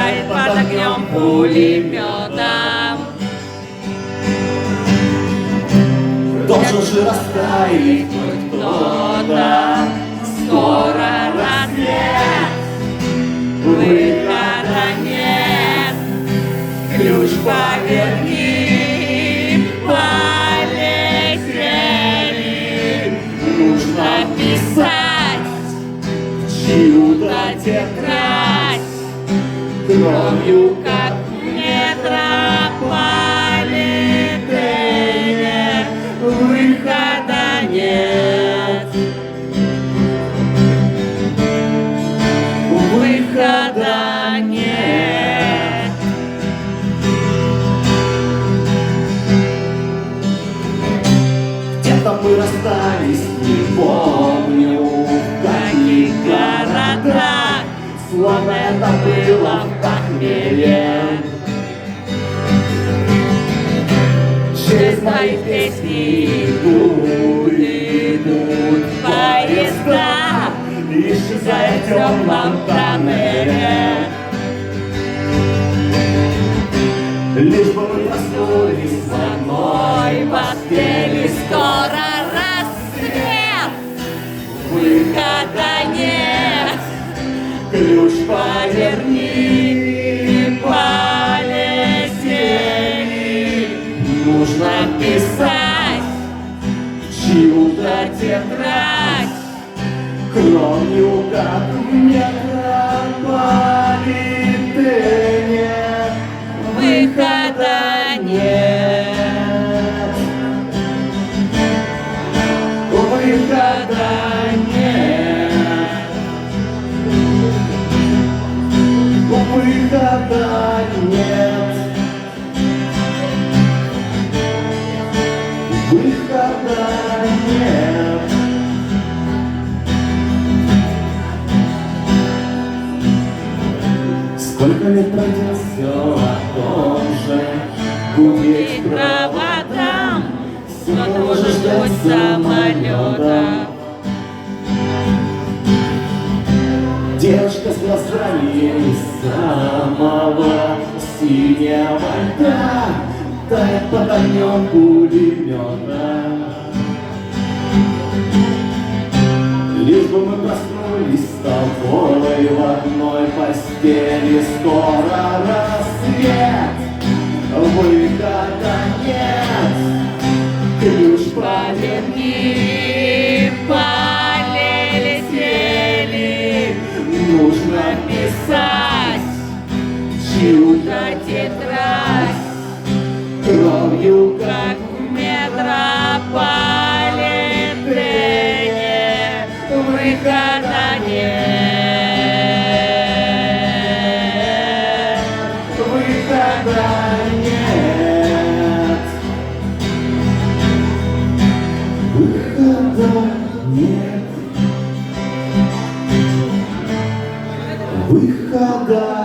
тает под огнем пулемета. Должен же растаять хоть кто-то, Скоро рассвет, выхода нет. Ключ поверни, полетели. Нужно писать чью-то тетрадь, кровью как метрополитене. Выхода нет. Выхода нет. где-то мы расстались, не помню, в каких городах, Словно это было в похмелье. Через мои песни идут поезда, исчезая в темном тоннеле. лишь бы мы проснулись Со мной постели скоро рассвет. Выхода нет. ключ Поверни, полетели. Нужно писать чью-то тетрадь, кровью, как в метрополитене. выхода нет. Выхода нет. выхода нет. Выхода нет. Сколько лет пройдет, все о том же. Гудеть И проводам все кто тоже ждать самолета. Девушка с глазами из самого синего льда тает под огнем пулемета. Лишь бы мы проснулись с тобой в одной постели. Скоро рассвет, выхода нет. Ключ Поверни, полетели. нужно Писать чью-то тетрадь, кровью, как как в метрополитене. Выхода нет. выхода нет. Выхода нет. Выхода